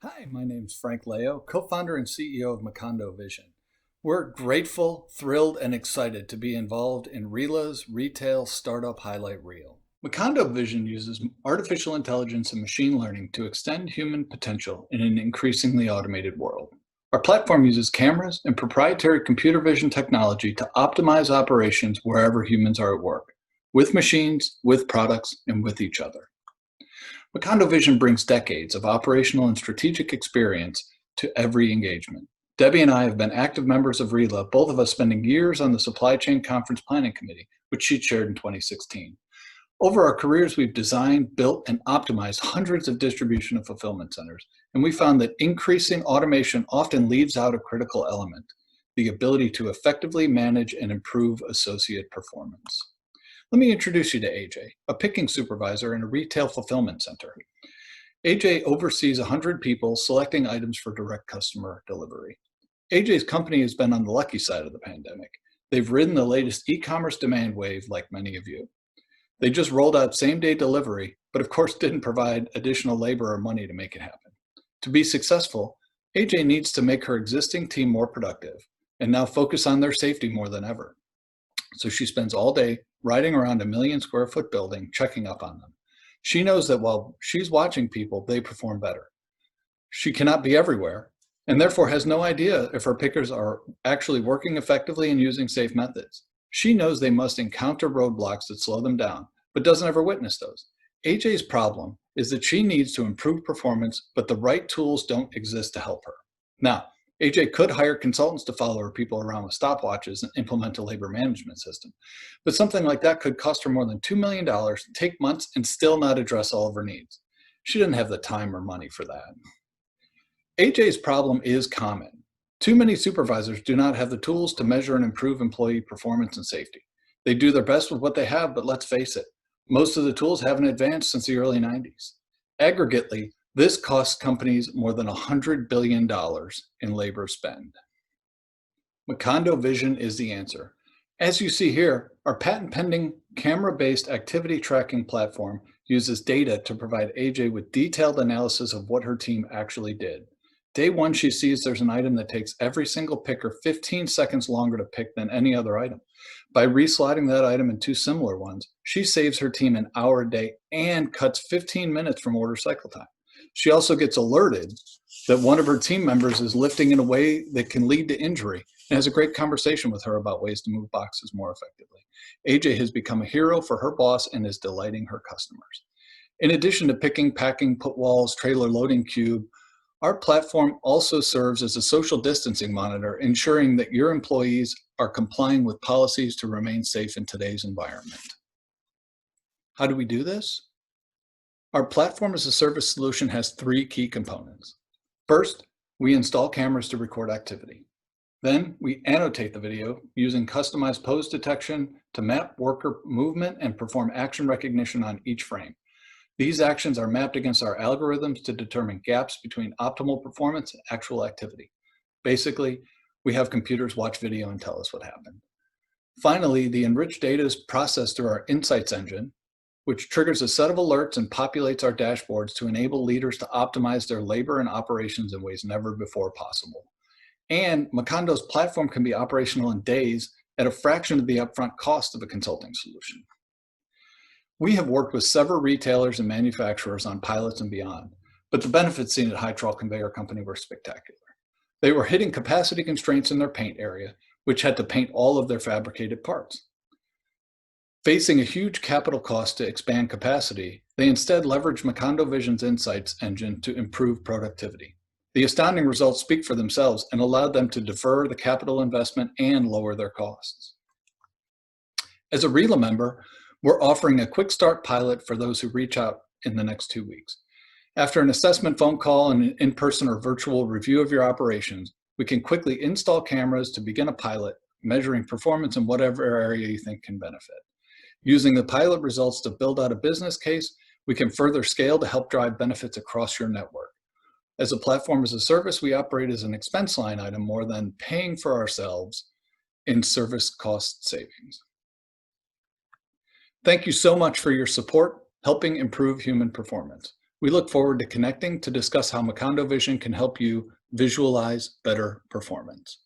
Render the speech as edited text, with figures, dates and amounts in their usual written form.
Hi, my name's Frank Leo, co-founder and CEO of Macondo Vision. We're grateful, thrilled, and excited to be involved in RILA's retail startup highlight reel. Macondo Vision uses artificial intelligence and machine learning to extend human potential in an increasingly automated world. Our platform uses cameras and proprietary computer vision technology to optimize operations wherever humans are at work, with machines, with products, and with each other. Macondo Vision brings decades of operational and strategic experience to every engagement. Debbie and I have been active members of RILA, both of us spending years on the Supply Chain Conference Planning Committee, which she chaired in 2016. Over our careers, we've designed, built, and optimized hundreds of distribution and fulfillment centers, and we found that increasing automation often leaves out a critical element: the ability to effectively manage and improve associate performance. Let me introduce you to AJ, a picking supervisor in a retail fulfillment center. AJ oversees 100 people selecting items for direct customer delivery. AJ's company has been on the lucky side of the pandemic. They've ridden the latest e-commerce demand wave like many of you. They just rolled out same-day delivery, but of course didn't provide additional labor or money to make it happen. To be successful, AJ needs to make her existing team more productive and now focus on their safety more than ever. So she spends all day riding around a 1,000,000-square-foot building, checking up on them. She knows that while she's watching people, they perform better. She cannot be everywhere, and therefore has no idea if her pickers are actually working effectively and using safe methods. She knows they must encounter roadblocks that slow them down, but doesn't ever witness those. AJ's problem is that she needs to improve performance, but the right tools don't exist to help her. Now, AJ could hire consultants to follow her people around with stopwatches and implement a labor management system. But something like that could cost her more than $2 million, take months, and still not address all of her needs. She didn't have the time or money for that. AJ's problem is common. Too many supervisors do not have the tools to measure and improve employee performance and safety. They do their best with what they have, but let's face it, most of the tools haven't advanced since the early 90s. Aggregately, this costs companies more than $100 billion in labor spend. Macondo Vision is the answer. As you see here, our patent-pending camera-based activity tracking platform uses data to provide AJ with detailed analysis of what her team actually did. Day one, she sees there's an item that takes every single picker 15 seconds longer to pick than any other item. By reslotting that item in two similar ones, she saves her team an hour a day and cuts 15 minutes from order cycle time. She also gets alerted that one of her team members is lifting in a way that can lead to injury and has a great conversation with her about ways to move boxes more effectively. AJ has become a hero for her boss and is delighting her customers. In addition to picking, packing, put walls, trailer loading cube, our platform also serves as a social distancing monitor, ensuring that your employees are complying with policies to remain safe in today's environment. How do we do this? Our platform as a service solution has three key components. First, we install cameras to record activity. Then we annotate the video using customized pose detection to map worker movement and perform action recognition on each frame. These actions are mapped against our algorithms to determine gaps between optimal performance and actual activity. Basically, we have computers watch video and tell us what happened. Finally, the enriched data is processed through our insights engine, which triggers a set of alerts and populates our dashboards to enable leaders to optimize their labor and operations in ways never before possible. And Macondo's platform can be operational in days at a fraction of the upfront cost of a consulting solution. We have worked with several retailers and manufacturers on pilots and beyond, but the benefits seen at High Trail Conveyor Company were spectacular. They were hitting capacity constraints in their paint area, which had to paint all of their fabricated parts. Facing a huge capital cost to expand capacity, they instead leveraged Macondo Vision's insights engine to improve productivity. The astounding results speak for themselves and allowed them to defer the capital investment and lower their costs. As a RILA member, we're offering a quick start pilot for those who reach out in the next 2 weeks. After an assessment phone call and an in-person or virtual review of your operations, we can quickly install cameras to begin a pilot, measuring performance in whatever area you think can benefit. Using the pilot results to build out a business case, we can further scale to help drive benefits across your network. As a platform as a service, we operate as an expense line item more than paying for ourselves in service cost savings. Thank you so much for your support, helping improve human performance. We look forward to connecting to discuss how Macondo Vision can help you visualize better performance.